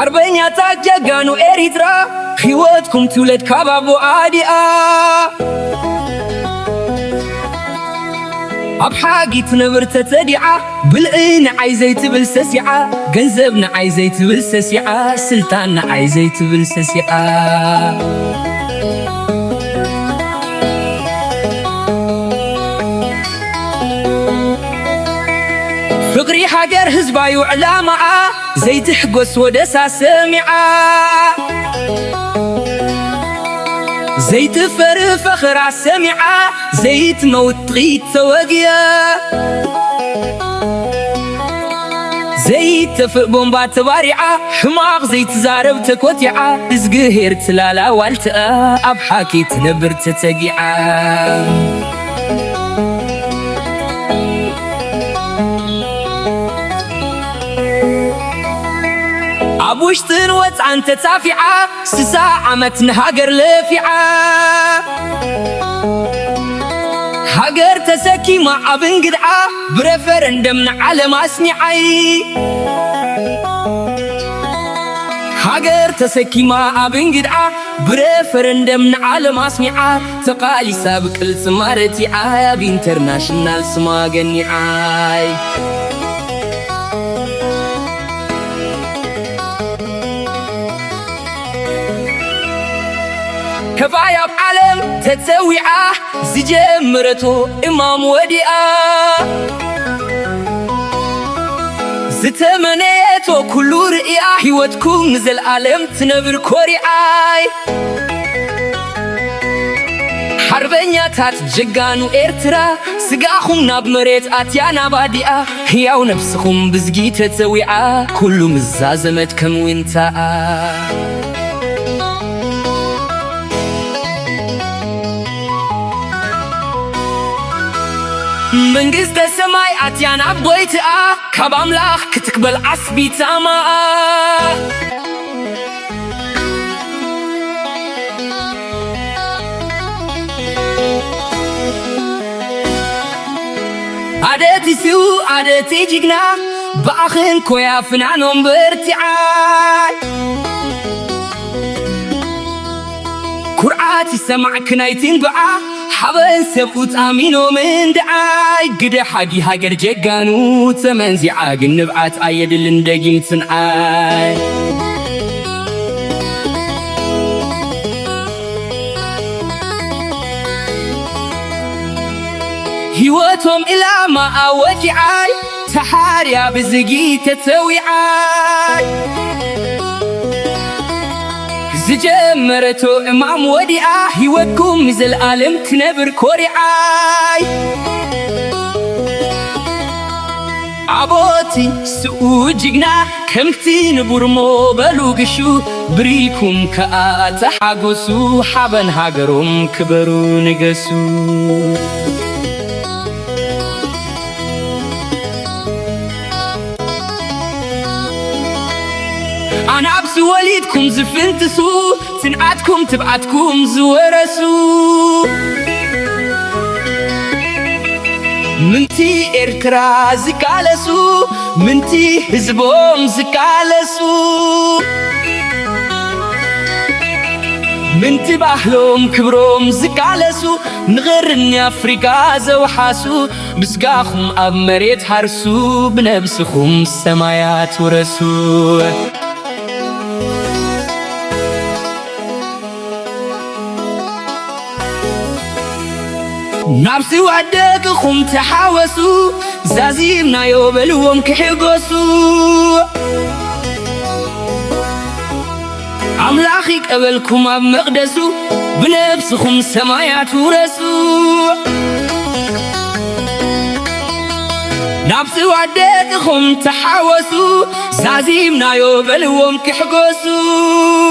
حربኛታት ጀጋኑ ኤሪትራ ሕይወትኩም ትውለድ ካባቦ ኣዲኣ ኣብ ሓጊ ትነብር ተተዲዓ ብልዒ ንዓይ ዘይትብል ሰሲዓ ገንዘብ ንዓይ ዘይትብል ሰሲዓ ስልጣን ንዓይ ዘይትብል ሰሲዓ ፍቅሪ ሃገር ህዝባዩ ዕላማዓ ዘይትሕጎስ ወደሳ ሰሚዓ ዘይትፈሪ ፈኽራ ሰሚዓ ዘይትመውት ጥቂት ተወግያ ዘይትፍእ ቦምባ ተባሪዓ ሕማቕ ዘይትዛረብ ተኮቲዓ እዝግሄር ትላላ ዋልትኣ ኣብ ሓቂ ትነብር ተተጊዓ ኣብ ውሽጥን ወፃን ተጻፊዓ 60 ዓመት ንሃገር ለፊዓ ሃገር ተሰኪማ ኣብ እንግድዓ ብረፈረንደም ንዓለም ኣስኒዓይ ሃገር ተሰኪማ ኣብ እንግድዓ ብረፈረንደም ንዓለም ኣስኒዓ ተቃሊሳ ብቅልጽ ማረቲዓ ኣብ ኢንተርናሽናል ስማ ገኒዓይ كفاية بعالم تتسويعة زجمرتو إمام وديعة زتمنيتو كلو رئيا حيوتكم نزل عالم تنبر كوريعاي حربኛታት ጀጋኑ ኤርትራ ስጋኹም ናብ መሬት ኣትያና ባዲኣ ሕያው ነፍስኹም ብዝጊ ተተዊዓ ኩሉ ምዛዘመት ከም ውንታኣ መንግስተ ሰማይ ኣትያና ቦይትኣ ካብ ኣምላኽ ክትቅበል ዓስቢታማ ኣደቲስዩ ኣደቲ ጅግና ብኣኽን ኮያ ፍናኖም በርቲዓይ ኩርዓት ይሰማዕ ክናይትን በዓ حبن سبوت آمينو من دعاي قد حقي هاجر جيجانو تمنزي عاقل نبعات عيد اللندقين تنعاي هيوتهم إلا ما أوجعاي تحاريا بزقي تتويعاي زجمرتو إمام وديعة هيوتكم نزل عالم تنبر كوريعاي عبوتي سؤوجنا كمتي نبرمو بلوغشو بريكم كأتحاقسو حبن هاقرم كبرو نقسو أنا أبسو وليدكم زفنتسو تنعاتكم تبعاتكم زورسو منتي إرترا زكالسو منتي هزبوم زكالسو منتي باحلوم كبروم زكالسو نغرني أفريقا زوحاسو بسقاخم أب مريت حرسو بنبسخم السمايات ورسو نفسي وعدكم تحاوسو زازيمنا يوبلوهم كحقوسو عملاخي قبلكم اب مقدسو بنفسكم سمايات ورسو نفسي وعدكم تحاوسو زازيمنا يوبلوهم كحقوسو